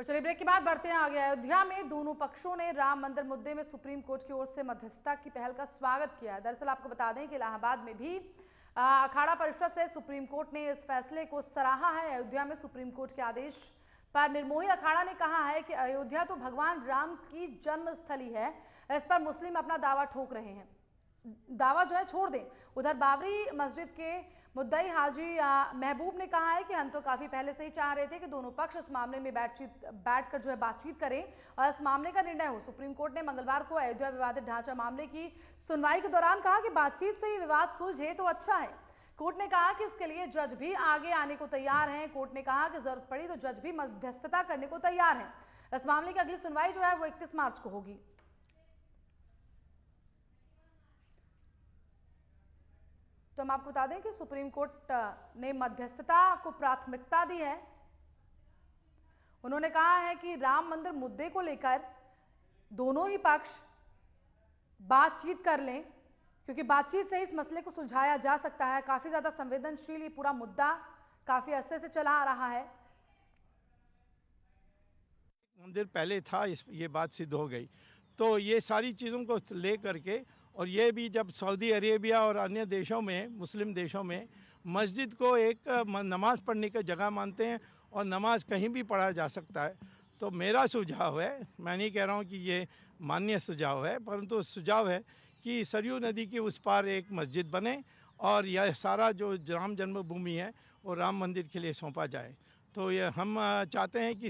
और चलिए ब्रेक के बाद बढ़ते हैं आगे। अयोध्या में दोनों पक्षों ने राम मंदिर मुद्दे में सुप्रीम कोर्ट की ओर से मध्यस्थता की पहल का स्वागत किया है। दरअसल आपको बता दें कि इलाहाबाद में भी अखाड़ा परिषद से सुप्रीम कोर्ट ने इस फैसले को सराहा है। अयोध्या में सुप्रीम कोर्ट के आदेश पर निर्मोही अखाड़ा ने कहा है कि अयोध्या तो भगवान राम की जन्मस्थली है, इस पर मुस्लिम अपना दावा ठोक रहे हैं, दावा जो है छोड़ दें। उधर बाबरी मस्जिद के मुद्दई हाजी महबूब ने कहा है कि हम तो काफी पहले से ही चाह रहे थे कि दोनों पक्ष इस मामले में बैठकर जो है बातचीत करें और इस मामले का निर्णय हो। सुप्रीम कोर्ट ने मंगलवार को अयोध्या विवादित ढांचा मामले की सुनवाई के दौरान कहा कि बातचीत से ही विवाद सुलझे तो अच्छा है। कोर्ट ने कहा कि इसके लिए जज भी आगे आने को तैयार हैं। कोर्ट ने कहा कि जरूरत पड़ी तो जज भी मध्यस्थता करने को तैयार हैं। इस मामले की अगली सुनवाई जो है वो 31 मार्च को होगी। तो हम आपको बता दें कि सुप्रीम कोर्ट ने मध्यस्थता को प्राथमिकता दी है। उन्होंने कहा है कि राम मंदिर मुद्दे को लेकर दोनों ही पक्ष बातचीत कर लें, क्योंकि बातचीत से इस मसले को सुलझाया जा सकता है। काफी ज्यादा संवेदनशील ये पूरा मुद्दा काफी अरसे से चला आ रहा है। मंदिर पहले था, ये बात सिद्ध हो गई, तो ये सारी चीज़ों को ले करके, और ये भी जब सऊदी अरेबिया और अन्य देशों में, मुस्लिम देशों में मस्जिद को एक नमाज़ पढ़ने की जगह मानते हैं और नमाज कहीं भी पढ़ा जा सकता है। तो मेरा सुझाव है, मैं नहीं कह रहा हूँ कि ये मान्य सुझाव है, परंतु सुझाव है कि सरयू नदी के उस पार एक मस्जिद बने और यह सारा जो राम जन्मभूमि है वो राम मंदिर के लिए सौंपा जाए। तो ये हम चाहते हैं कि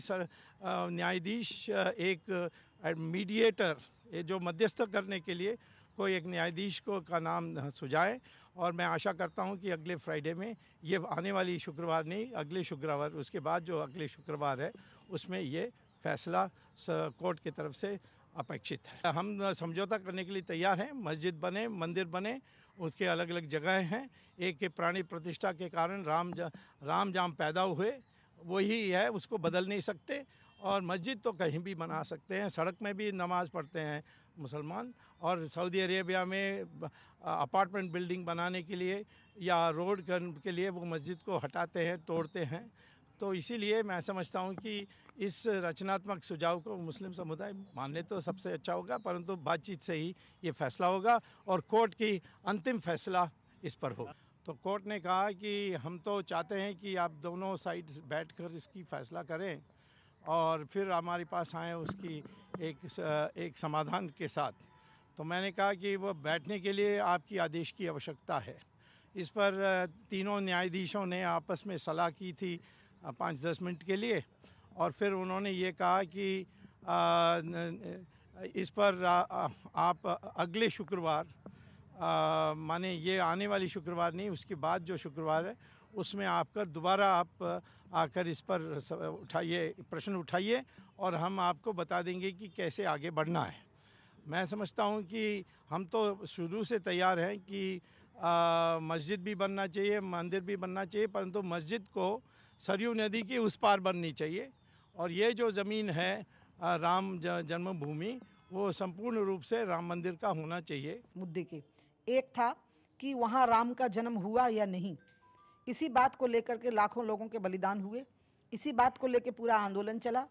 न्यायाधीश एक मीडिएटर, ये जो मध्यस्थ करने के लिए कोई एक न्यायाधीश को का नाम सुझाए, और मैं आशा करता हूं कि अगले फ्राइडे में, ये आने वाली शुक्रवार नहीं, अगले शुक्रवार, उसके बाद जो अगले शुक्रवार है उसमें ये फैसला कोर्ट की तरफ से अपेक्षित है। हम समझौता करने के लिए तैयार हैं। मस्जिद बने, मंदिर बने, उसके अलग अलग जगह हैं। एक के प्राणी प्रतिष्ठा के कारण राम जहाँ पैदा हुए वही है, उसको बदल नहीं सकते, और मस्जिद तो कहीं भी बना सकते हैं। सड़क में भी नमाज़ पढ़ते हैं मुसलमान, और सऊदी अरेबिया में अपार्टमेंट बिल्डिंग बनाने के लिए या रोड के लिए वो मस्जिद को हटाते हैं, तोड़ते हैं। तो इसीलिए मैं समझता हूँ कि इस रचनात्मक सुझाव को मुस्लिम समुदाय मान ले तो सबसे अच्छा होगा, परंतु बातचीत से ही ये फैसला होगा और कोर्ट की अंतिम फैसला इस पर होगा। तो कोर्ट ने कहा कि हम तो चाहते हैं कि आप दोनों साइड्स बैठकर इसकी फैसला करें और फिर हमारे पास आए उसकी एक समाधान के साथ। तो मैंने कहा कि वो बैठने के लिए आपकी आदेश की आवश्यकता है। इस पर तीनों न्यायाधीशों ने आपस में सलाह की थी 5-10 मिनट के लिए, और फिर उन्होंने ये कहा कि इस पर आप अगले शुक्रवार, माने ये आने वाली शुक्रवार नहीं, उसके बाद जो शुक्रवार है उसमें आपका दोबारा आप आकर इस पर उठाइए, प्रश्न उठाइए, और हम आपको बता देंगे कि कैसे आगे बढ़ना है। मैं समझता हूँ कि हम तो शुरू से तैयार हैं कि मस्जिद भी बनना चाहिए, मंदिर भी बनना चाहिए, परंतु मस्जिद को सरयू नदी की उस पार बननी चाहिए, और ये जो ज़मीन है राम जन्मभूमि, वो संपूर्ण रूप से राम मंदिर का होना चाहिए। मुद्दे के एक था कि वहाँ राम का जन्म हुआ या नहीं, इसी बात को लेकर के लाखों लोगों के बलिदान हुए, इसी बात को लेकर पूरा आंदोलन चला।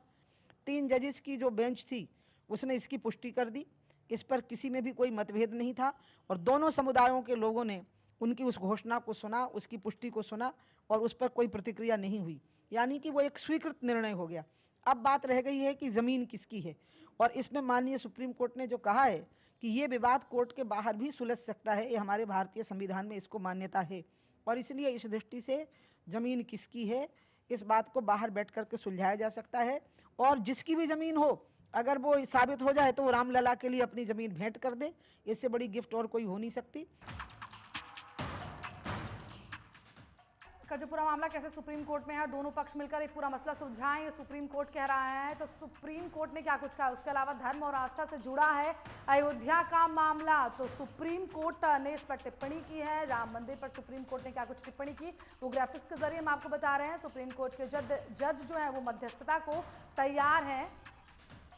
3 जजेस की जो बेंच थी उसने इसकी पुष्टि कर दी, इस पर किसी में भी कोई मतभेद नहीं था, और दोनों समुदायों के लोगों ने उनकी उस घोषणा को सुना, उसकी पुष्टि को सुना, और उस पर कोई प्रतिक्रिया नहीं हुई, यानी कि वो एक स्वीकृत निर्णय हो गया। अब बात रह गई है कि ज़मीन किसकी है, और इसमें माननीय सुप्रीम कोर्ट ने जो कहा है कि ये विवाद कोर्ट के बाहर भी सुलझ सकता है, ये हमारे भारतीय संविधान में इसको मान्यता है, और इसलिए इस दृष्टि से ज़मीन किसकी है इस बात को बाहर बैठ करके सुलझाया जा सकता है। और जिसकी भी ज़मीन हो, अगर वो साबित हो जाए तो वो रामलला के लिए अपनी ज़मीन भेंट कर दे, इससे बड़ी गिफ्ट और कोई हो नहीं सकती। का जो पूरा मामला कैसे सुप्रीम कोर्ट में है, दोनों पक्ष मिलकर एक पूरा मसला सुलझाएं, ये सुप्रीम कोर्ट कह रहा है। तो सुप्रीम कोर्ट ने क्या कुछ कहा, उसके अलावा धर्म और आस्था से जुड़ा है अयोध्या का मामला, तो सुप्रीम कोर्ट ने इस पर टिप्पणी की है। राम मंदिर पर सुप्रीम कोर्ट ने क्या कुछ टिप्पणी की वो ग्राफिक्स के जरिए हम आपको बता रहे हैं। सुप्रीम कोर्ट के जज जो है वो मध्यस्थता को तैयार हैं।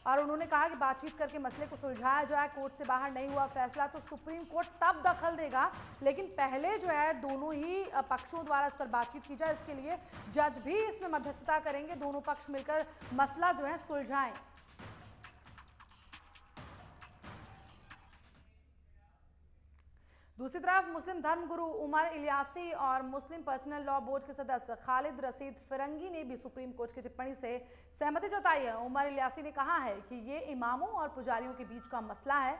और उन्होंने कहा कि बातचीत करके मसले को सुलझाया जाए। कोर्ट से बाहर नहीं हुआ फैसला तो सुप्रीम कोर्ट तब दखल देगा, लेकिन पहले जो है दोनों ही पक्षों द्वारा इस पर बातचीत की जाए। इसके लिए जज भी इसमें मध्यस्थता करेंगे, दोनों पक्ष मिलकर मसला जो है सुलझाएं। दूसरी तरफ मुस्लिम धर्मगुरु उमर इलियासी और मुस्लिम पर्सनल लॉ बोर्ड के सदस्य खालिद रशीद फिरंगी ने भी सुप्रीम कोर्ट की टिप्पणी से सहमति जताई है। उमर इलियासी ने कहा है कि ये इमामों और पुजारियों के बीच का मसला है,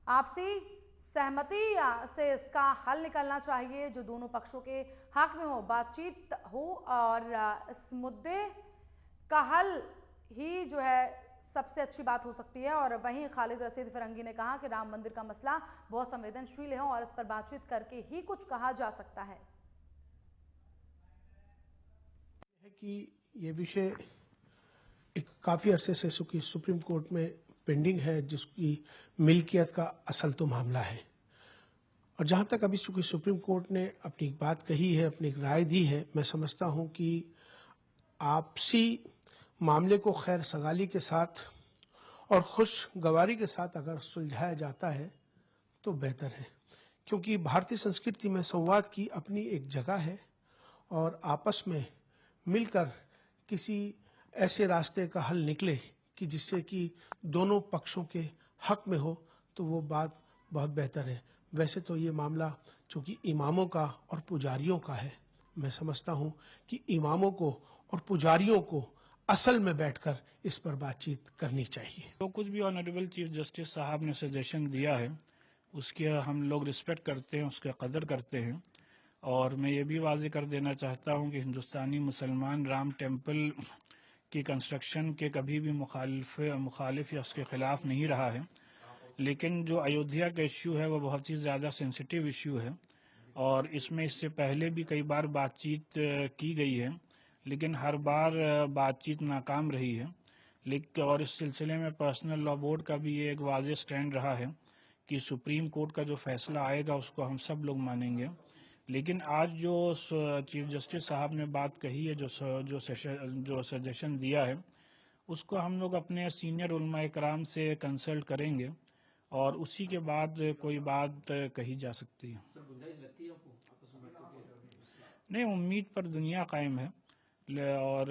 आपसी सहमति से इसका हल निकलना चाहिए जो दोनों पक्षों के हक में हो, बातचीत हो और इस मुद्दे का हल ही जो है सबसे अच्छी बात हो सकती है। और वहीं खालिद रशीद फिरंगी ने कहा कि राम मंदिर का मसला बहुत संवेदनशील है और इस पर बातचीत करके ही कुछ कहा जा सकता है। कि ये विषय एक काफ़ी अरसे से सुप्रीम कोर्ट में पेंडिंग है, जिसकी मिल्कियत का असल तो मामला है। और जहाँ तक अभी चूँकि सुप्रीम कोर्ट ने अपनी बात कही है, अपनी राय दी है, मैं समझता हूँ कि आपसी मामले को खैर सगाली के साथ और खुशगवारी के साथ अगर सुलझाया जाता है तो बेहतर है, क्योंकि भारतीय संस्कृति में संवाद की अपनी एक जगह है और आपस में मिलकर किसी ऐसे रास्ते का हल निकले कि जिससे कि दोनों पक्षों के हक में हो, तो वो बात बहुत बेहतर है। वैसे तो ये मामला चूँकि इमामों का और पुजारियों का है, मैं समझता हूँ कि इमामों को और पुजारियों को असल में बैठकर इस पर बातचीत करनी चाहिए। तो कुछ भी ऑनरेबल चीफ जस्टिस साहब ने सजेशन दिया है उसके हम लोग रिस्पेक्ट करते हैं, उसका कदर करते हैं। और मैं ये भी वाजे कर देना चाहता हूँ कि हिंदुस्तानी मुसलमान राम टेम्पल की कंस्ट्रक्शन के कभी भी मुखालिफ या उसके ख़िलाफ़ नहीं रहा है, लेकिन जो अयोध्या का इश्यू है वो बहुत ही ज़्यादा सेंसिटिव इश्यू है और इसमें इससे पहले भी कई बार बातचीत की गई है, लेकिन हर बार बातचीत नाकाम रही है। लेकिन और इस सिलसिले में पर्सनल लॉ बोर्ड का भी ये एक वाज़ेह स्टैंड रहा है कि सुप्रीम कोर्ट का जो फैसला आएगा उसको हम सब लोग मानेंगे। लेकिन आज जो चीफ जस्टिस साहब ने बात कही है, जो सजेशन दिया है, उसको हम लोग अपने सीनियर उलमा कराम से कंसल्ट करेंगे और उसी के बाद कोई बात कही जा सकती है। नहीं, उम्मीद पर दुनिया कायम है और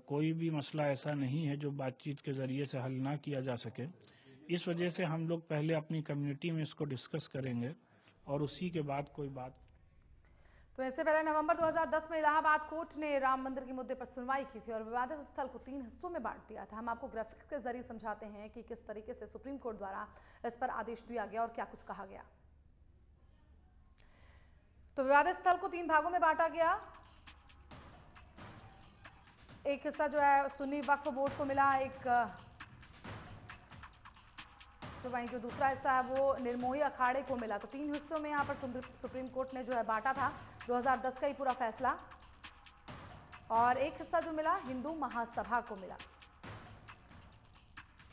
कोई भी मसला ऐसा नहीं है जो बातचीत के ज़रिए से हल ना किया जा सके। इस वजह से हम लोग पहले अपनी कम्युनिटी में इसको डिस्कस करेंगे और उसी के बाद कोई बात। तो इससे पहले नवंबर 2010 में इलाहाबाद कोर्ट ने राम मंदिर के मुद्दे पर सुनवाई की थी और विवादित स्थल को 3 हिस्सों में बांट दिया था। हम आपको ग्राफिक्स के जरिए समझाते हैं कि किस तरीके से सुप्रीम कोर्ट द्वारा इस पर आदेश दिया गया और क्या कुछ कहा गया। तो विवादित स्थल को 3 भागों में बांटा गया। एक हिस्सा जो है सुन्नी वक्फ बोर्ड को मिला, तो वहीं जो दूसरा हिस्सा है वो निर्मोही अखाड़े को मिला। तो 3 हिस्सों में यहाँ पर सुप्रीम कोर्ट ने जो है बांटा था 2010 का ही पूरा फैसला। और एक हिस्सा जो मिला हिंदू महासभा को मिला।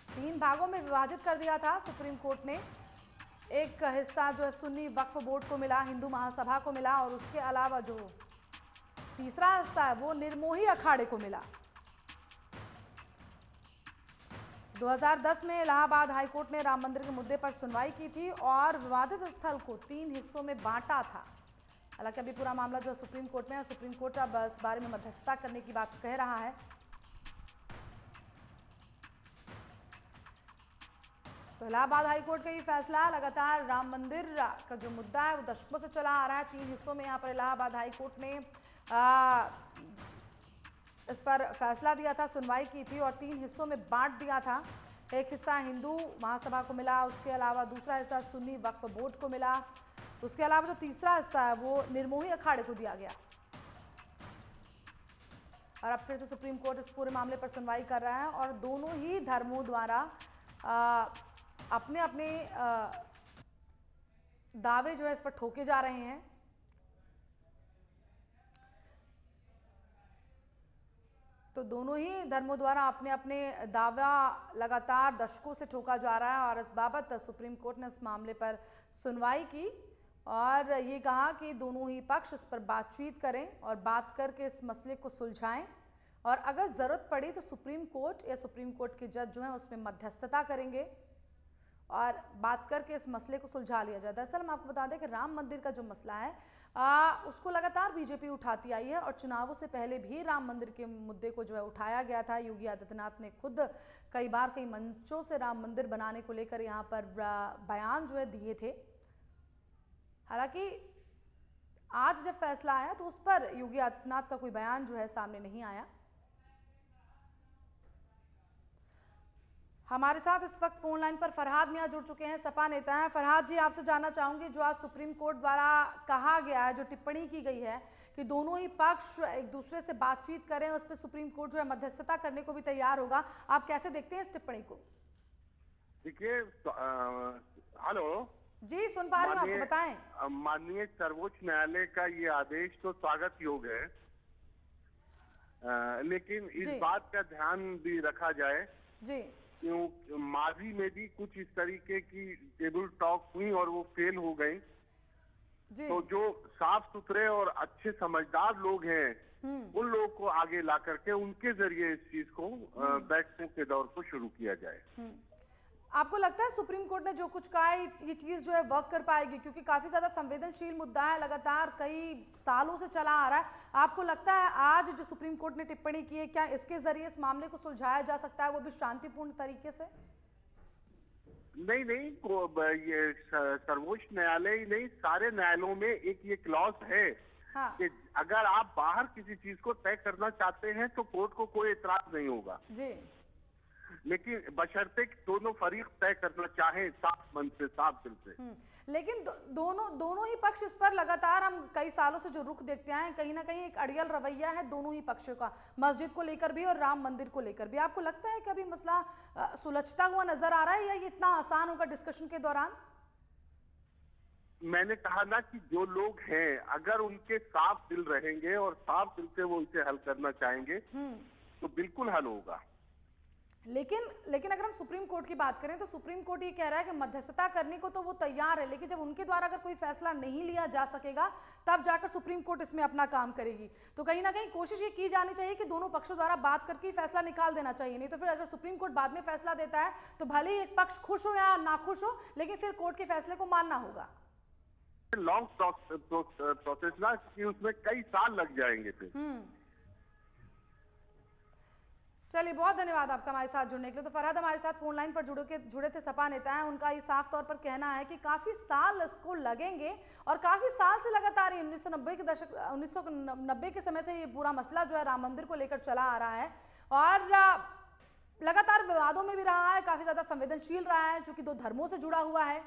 3 भागों में विभाजित कर दिया था सुप्रीम कोर्ट ने। एक हिस्सा जो है सुन्नी वक्फ बोर्ड को मिला, हिंदू महासभा को मिला और उसके अलावा जो तीसरा हिस्सा है वो निर्मोही अखाड़े को मिला। 2010 में इलाहाबाद हाईकोर्ट ने राम मंदिर के मुद्दे पर सुनवाई की थी और विवादित स्थल को 3 हिस्सों में बांटा था। हालांकि अभी पूरा मामला जो है सुप्रीम कोर्ट में है, सुप्रीम कोर्ट अब इस बारे में मध्यस्थता करने की बात कह रहा है। तो इलाहाबाद हाईकोर्ट का ये फैसला लगातार राम मंदिर का जो मुद्दा है वो दशकों से चला आ रहा है। 3 हिस्सों में यहाँ पर इलाहाबाद हाईकोर्ट ने इस पर फैसला दिया था, सुनवाई की थी और 3 हिस्सों में बांट दिया था। एक हिस्सा हिंदू महासभा को मिला, उसके अलावा दूसरा हिस्सा सुन्नी वक्फ बोर्ड को मिला, उसके अलावा जो तीसरा हिस्सा है वो निर्मोही अखाड़े को दिया गया। और अब फिर से सुप्रीम कोर्ट इस पूरे मामले पर सुनवाई कर रहा है और दोनों ही धर्मों द्वारा अपने अपने दावे जो है इस पर ठोके जा रहे हैं। तो दोनों ही धर्मों द्वारा अपने अपने दावा लगातार दशकों से ठोका जा रहा है और इस बाबत सुप्रीम कोर्ट ने इस मामले पर सुनवाई की और ये कहा कि दोनों ही पक्ष इस पर बातचीत करें और बात करके इस मसले को सुलझाएं और अगर ज़रूरत पड़ी तो सुप्रीम कोर्ट या सुप्रीम कोर्ट के जज जो हैं उसमें मध्यस्थता करेंगे और बात करके इस मसले को सुलझा लिया जाए। दरअसल हम आपको बता दें कि राम मंदिर का जो मसला है उसको लगातार बीजेपी उठाती आई है और चुनावों से पहले भी राम मंदिर के मुद्दे को जो है उठाया गया था। योगी आदित्यनाथ ने खुद कई बार कई मंचों से राम मंदिर बनाने को लेकर यहाँ पर बयान जो है दिए थे। हालांकि आज जब फैसला आया तो उस पर योगी आदित्यनाथ का कोई बयान जो है सामने नहीं आया। हमारे साथ इस वक्त फोन लाइन पर फरहाद मियां जुड़ चुके हैं, सपा नेता हैं। फरहाद जी, आपसे जानना चाहूंगी, जो आज सुप्रीम कोर्ट द्वारा कहा गया है, जो टिप्पणी की गई है कि दोनों ही पक्ष एक दूसरे से बातचीत करें, उस पर सुप्रीम कोर्ट जो है मध्यस्थता करने को भी तैयार होगा, आप कैसे देखते हैं इस टिप्पणी को? देखिए, हेलो जी, सुन पा रही हूँ, आपको बताएं। माननीय सर्वोच्च न्यायालय का ये आदेश तो स्वागत योग्य है, लेकिन इस बात का ध्यान भी रखा जाए जी क्यों माजी में भी कुछ इस तरीके की टेबल टॉक हुई और वो फेल हो गई। तो जो साफ सुथरे और अच्छे समझदार लोग हैं उन लोगों को आगे ला करके उनके जरिए इस चीज को बैठकों के दौर को शुरू किया जाए। आपको लगता है सुप्रीम कोर्ट ने जो कुछ कहा है ये चीज जो है वर्क कर पाएगी? क्योंकि काफी ज्यादा संवेदनशील मुद्दा है, लगातार कई सालों से चला आ रहा है। आपको लगता है आज जो सुप्रीम कोर्ट ने टिप्पणी की है, क्या इसके जरिए इस मामले को सुलझाया जा सकता है, वो भी शांतिपूर्ण तरीके से? नहीं, ये सर्वोच्च न्यायालय ही नहीं, सारे न्यायालयों में एक ये क्लॉज है कि अगर आप बाहर किसी चीज को तय करना चाहते हैं तो कोर्ट को कोई एतराज नहीं होगा जी, लेकिन बशर्ते दोनों फरीक तय करना चाहें साफ मन से, साफ दिल से। लेकिन दोनों ही पक्ष इस पर लगातार हम कई सालों से जो रुख देखते हैं, कहीं ना कहीं एक अड़ियल रवैया है दोनों ही पक्षों का, मस्जिद को लेकर भी और राम मंदिर को लेकर भी। आपको लगता है कि अभी मसला सुलझता हुआ नजर आ रहा है या ये इतना आसान होगा डिस्कशन के दौरान? मैंने कहा ना कि जो लोग हैं अगर उनके साफ दिल रहेंगे और साफ दिल से वो इसे हल करना चाहेंगे तो बिल्कुल हल होगा। लेकिन अगर हम सुप्रीम कोर्ट की बात करें तो सुप्रीम कोर्ट ये कह रहा है कि मध्यस्थता करने को तो वो तैयार है, लेकिन जब उनके द्वारा अगर कोई फैसला नहीं लिया जा सकेगा तब जाकर सुप्रीम कोर्ट इसमें अपना काम करेगी। तो कहीं ना कहीं कोशिश ये की जानी चाहिए कि दोनों पक्षों द्वारा बात करके फैसला निकाल देना चाहिए, नहीं तो फिर अगर सुप्रीम कोर्ट बाद में फैसला देता है तो भले ही एक पक्ष खुश हो या नाखुश हो, लेकिन फिर कोर्ट के फैसले को मानना होगा। लॉन्ग प्रोसेस ना कि उसमें कई साल लग जाएंगे फिर। चलिए, बहुत धन्यवाद आपका हमारे साथ जुड़ने के लिए। तो फरहाद हमारे साथ फोन लाइन पर जुड़े थे, सपा नेता हैं। उनका ये साफ तौर पर कहना है कि काफी साल इसको लगेंगे और काफी साल से लगातार 1990 के समय से ये पूरा मसला जो है राम मंदिर को लेकर चला आ रहा है और लगातार विवादों में भी रहा है, काफी ज्यादा संवेदनशील रहा है, चूंकि दो धर्मों से जुड़ा हुआ है।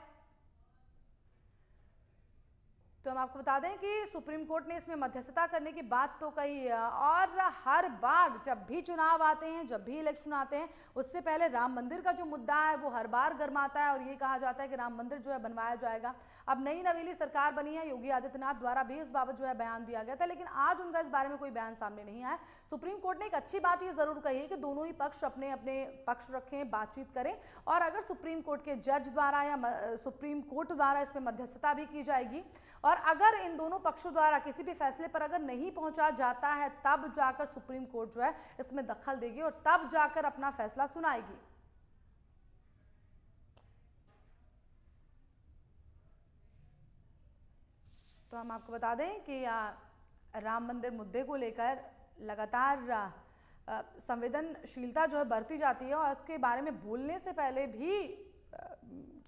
तो हम आपको बता दें कि सुप्रीम कोर्ट ने इसमें मध्यस्थता करने की बात तो कही है और हर बार जब भी चुनाव आते हैं, जब भी इलेक्शन आते हैं, उससे पहले राम मंदिर का जो मुद्दा है वो हर बार गर्माता है और ये कहा जाता है कि राम मंदिर जो है बनवाया जाएगा। अब नई नवेली सरकार बनी है, योगी आदित्यनाथ द्वारा भी इस बाबत जो है बयान दिया गया था, लेकिन आज उनका इस बारे में कोई बयान सामने नहीं आया। सुप्रीम कोर्ट ने एक अच्छी बात ये जरूर कही है कि दोनों ही पक्ष अपने अपने पक्ष रखें, बातचीत करें और अगर सुप्रीम कोर्ट के जज द्वारा या सुप्रीम कोर्ट द्वारा इसमें मध्यस्थता भी की जाएगी और अगर इन दोनों पक्षों द्वारा किसी भी फैसले पर अगर नहीं पहुंचा जाता है तब जाकर सुप्रीम कोर्ट जो है इसमें दखल देगी और तब जाकर अपना फैसला सुनाएगी। तो हम आपको बता दें कि राम मंदिर मुद्दे को लेकर लगातार संवेदनशीलता जो है बढ़ती जाती है और उसके बारे में बोलने से पहले भी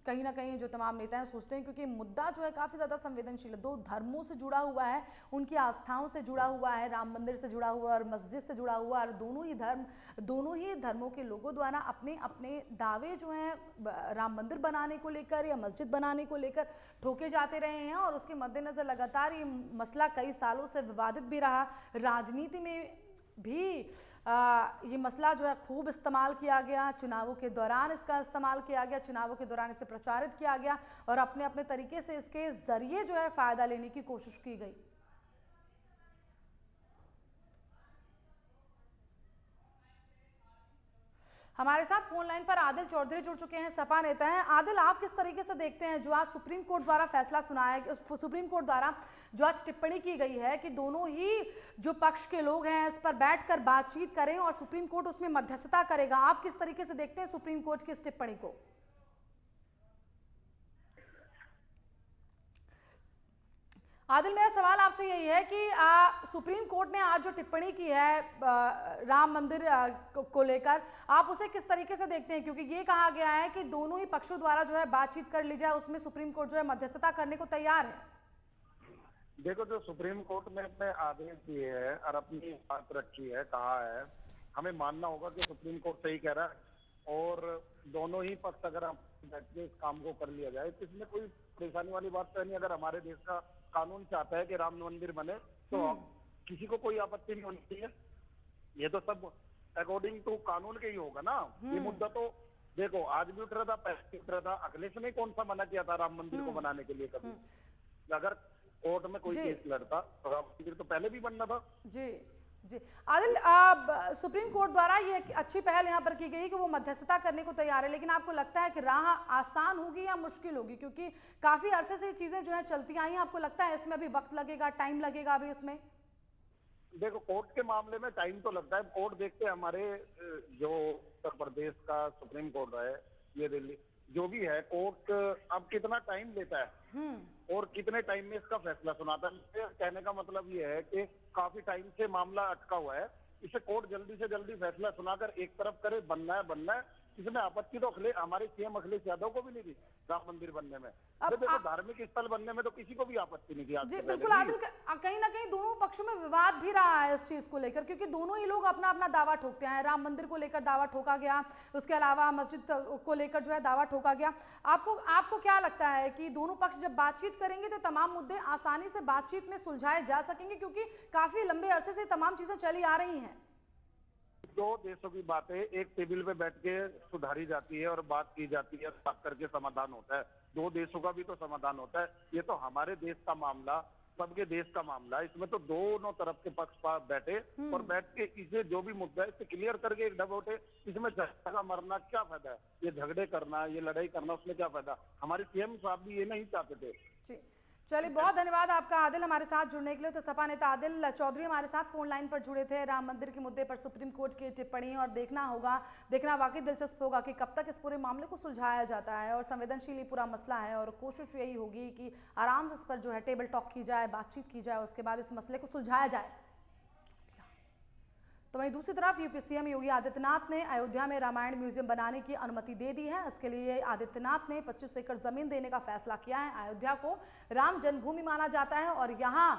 कहीं ना कहीं जो तमाम नेता हैं सोचते हैं, क्योंकि मुद्दा जो है काफ़ी ज़्यादा संवेदनशील है, दो धर्मों से जुड़ा हुआ है, उनकी आस्थाओं से जुड़ा हुआ है, राम मंदिर से जुड़ा हुआ है और मस्जिद से जुड़ा हुआ है और दोनों ही धर्मों के लोगों द्वारा अपने अपने दावे जो हैं राम मंदिर बनाने को लेकर या मस्जिद बनाने को लेकर ठोके जाते रहे हैं और उसके मद्देनज़र लगातार ये मसला कई सालों से विवादित भी रहा। राजनीति में भी ये मसला जो है खूब इस्तेमाल किया गया, चुनावों के दौरान इसका इस्तेमाल किया गया, चुनावों के दौरान इसे प्रचारित किया गया और अपने अपने तरीके से इसके जरिए जो है फायदा लेने की कोशिश की गई। हमारे साथ फोन लाइन पर आदिल चौधरी जुड़ चुके हैं, सपा नेता हैं। आदिल, आप किस तरीके से देखते हैं जो आज सुप्रीम कोर्ट द्वारा फैसला सुनाया, सुप्रीम कोर्ट द्वारा जो आज टिप्पणी की गई है कि दोनों ही जो पक्ष के लोग हैं इस पर बैठकर बातचीत करें और सुप्रीम कोर्ट उसमें मध्यस्थता करेगा, आप किस तरीके से देखते हैं सुप्रीम कोर्ट की इस टिप्पणी को? आदिल, मेरा सवाल आपसे यही है कि सुप्रीम कोर्ट ने आज जो टिप्पणी की है राम मंदिर को लेकर, आप उसे किस तरीके से देखते हैं? क्योंकि ये कहा गया है कि दोनों ही पक्षों द्वारा जो है बातचीत कर ली जाए, उसमें सुप्रीम कोर्ट जो है मध्यस्थता करने को तैयार है। देखो, जो सुप्रीम कोर्ट ने अपने आदेश दिए हैं और अपनी बात रखी है, कहा है, हमें मानना होगा कि सुप्रीम कोर्ट सही कह रहा है और दोनों ही पक्ष अगर हम बैठ के इस काम को कर लिया जाए तो इसमें कोई परेशानी वाली बात तो नहीं। अगर हमारे देश का कानून चाहता है कि राम मंदिर बने तो किसी को कोई आपत्ति नहीं होनी चाहिए। ये तो सब अकॉर्डिंग टू कानून के ही होगा ना। ये मुद्दा तो देखो आज भी उठ रहा था, पहले उठ रहा था। अखिलेश ने कौन सा मना किया था राम मंदिर को बनाने के लिए कभी? अगर कोर्ट में कोई केस लड़ता तो राम मंदिर तो पहले भी बनना था। जी जी आदिल, सुप्रीम कोर्ट द्वारा ये अच्छी पहल यहाँ पर की गई कि वो मध्यस्थता करने को तैयार है, लेकिन आपको लगता है कि राह आसान होगी या मुश्किल होगी? क्योंकि काफी अरसे से ये चीजें जो है चलती आई हैं, आपको लगता है इसमें अभी वक्त लगेगा, टाइम लगेगा अभी उसमें? देखो, कोर्ट के मामले में टाइम तो लगता है। कोर्ट देखते हैं हमारे जो उत्तर प्रदेश का सुप्रीम कोर्ट है, ये दिल्ली जो भी है, कोर्ट अब कितना टाइम लेता है और कितने टाइम में इसका फैसला सुनाता है। कहने का मतलब ये है कि काफी टाइम से मामला अटका हुआ है, इसे कोर्ट जल्दी से जल्दी फैसला सुनाकर एक तरफ करे, बनना है। इसमें आपत्ति तो हमारे सीएम अखिलेश यादव को भी नहीं थी राम मंदिर बनने में। देखो, धार्मिक स्थल बनने में तो किसी को भी आपत्ति नहीं थी। जी बिल्कुल आदिल, कहीं ना कहीं दोनों पक्षों में विवाद भी रहा है इस चीज को लेकर, क्योंकि दोनों ही लोग अपना अपना दावा ठोकते हैं। राम मंदिर को लेकर दावा ठोका गया, उसके अलावा मस्जिद को लेकर जो है दावा ठोका गया। आपको क्या लगता है कि दोनों पक्ष जब बातचीत करेंगे तो तमाम मुद्दे आसानी से बातचीत में सुलझाए जा सकेंगे? क्योंकि काफी लंबे अरसे से तमाम चीजें चली आ रही हैं। दो देशों की बातें एक टेबल पे बैठ के सुधारी जाती है और बात की जाती है, बात करके समाधान होता है। दो देशों का भी तो समाधान होता है। ये तो हमारे देश का मामला, सबके देश का मामला है। इसमें तो दोनों तरफ के पक्ष बैठे और बैठ के इसे जो भी मुद्दा है इसे क्लियर करके एक डब उठे। इसमें झगड़ा का मरना क्या फायदा है? ये झगड़े करना, ये लड़ाई करना, उसमें क्या फायदा? हमारे सीएम साहब भी ये नहीं चाहते थे। चलिए, बहुत धन्यवाद आपका आदिल हमारे साथ जुड़ने के लिए। तो सपा नेता आदिल चौधरी हमारे साथ फोन लाइन पर जुड़े थे। राम मंदिर के मुद्दे पर सुप्रीम कोर्ट की टिप्पणी, और देखना वाकई दिलचस्प होगा कि कब तक इस पूरे मामले को सुलझाया जाता है। और संवेदनशील ये पूरा मसला है और कोशिश यही होगी कि आराम से इस पर जो है टेबल टॉक की जाए, बातचीत की जाए, उसके बाद इस मसले को सुलझाया जाए। तो वहीं दूसरी तरफ यूपी सीएम योगी आदित्यनाथ ने अयोध्या में रामायण म्यूजियम बनाने की अनुमति दे दी है। इसके लिए आदित्यनाथ ने 25 एकड़ जमीन देने का फैसला किया है। अयोध्या को राम जन्मभूमि माना जाता है और यहां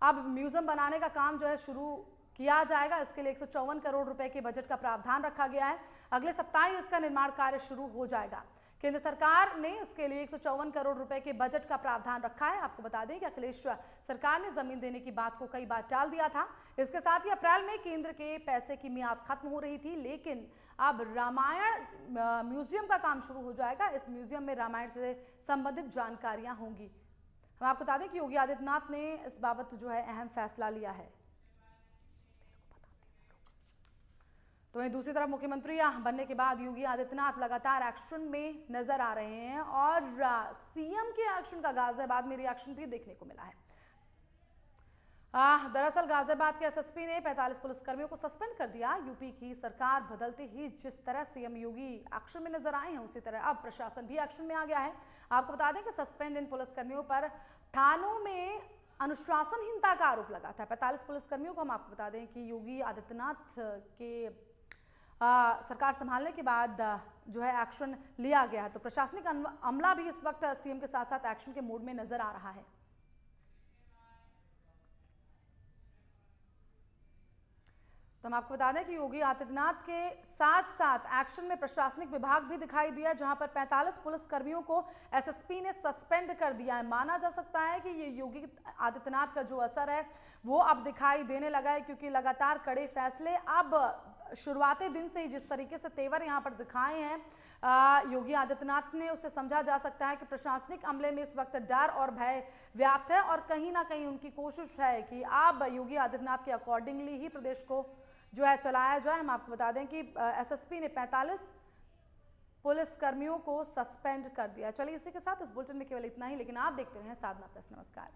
अब म्यूजियम बनाने का काम जो है शुरू किया जाएगा। इसके लिए 154 करोड़ रुपए के बजट का प्रावधान रखा गया है। अगले सप्ताह ही इसका निर्माण कार्य शुरू हो जाएगा। केंद्र सरकार ने इसके लिए 154 करोड़ रुपए के बजट का प्रावधान रखा है। आपको बता दें कि अखिलेश सरकार ने जमीन देने की बात को कई बार टाल दिया था। इसके साथ ही अप्रैल में केंद्र के पैसे की मियाद खत्म हो रही थी, लेकिन अब रामायण म्यूजियम का काम शुरू हो जाएगा। इस म्यूजियम में रामायण से संबंधित जानकारियां होंगी। हम आपको बता दें कि योगी आदित्यनाथ ने इस बाबत जो है अहम फैसला लिया है। तो वहीं दूसरी तरफ मुख्यमंत्री बनने के बाद योगी आदित्यनाथ लगातार एक्शन में नजर आ रहे हैं और सीएम के एक्शन का गाजियाबाद में रिएक्शन भी देखने को मिला है। दरअसल गाजियाबाद के एसएसपी ने 45 पुलिसकर्मियों को सस्पेंड कर दिया। यूपी की सरकार बदलते ही जिस तरह सीएम योगी एक्शन में नजर आए हैं, उसी तरह अब प्रशासन भी एक्शन में आ गया है। आपको बता दें कि सस्पेंड इन पुलिसकर्मियों पर थानों में अनुशासनहीनता का आरोप लगा था। 45 पुलिसकर्मियों को हम आपको बता दें कि योगी आदित्यनाथ के सरकार संभालने के बाद जो है एक्शन लिया गया है। तो प्रशासनिक अमला भी इस वक्त सीएम के साथ साथ एक्शन के मोड में नजर आ रहा है। तो हम आपको बता दें कि योगी आदित्यनाथ के साथ साथ एक्शन में प्रशासनिक विभाग भी दिखाई दिया, जहां पर 45 पुलिसकर्मियों को एसएसपी ने सस्पेंड कर दिया है। माना जा सकता है कि ये योगी आदित्यनाथ का जो असर है वो अब दिखाई देने लगा है, क्योंकि लगातार कड़े फैसले अब शुरुआती दिन से ही जिस तरीके से तेवर यहाँ पर दिखाए हैं योगी आदित्यनाथ ने, उससे समझा जा सकता है कि प्रशासनिक अमले में इस वक्त डर और भय व्याप्त है और कहीं ना कहीं उनकी कोशिश है कि अब योगी आदित्यनाथ के अकॉर्डिंगली ही प्रदेश को जो है चलाया जाए। हम आपको बता दें कि एसएसपी ने 45 पुलिस कर्मियों को सस्पेंड कर दिया। चलिए इसी के साथ इस बुलेटिन में केवल इतना ही, लेकिन आप देखते रहें साधना प्लस। नमस्कार।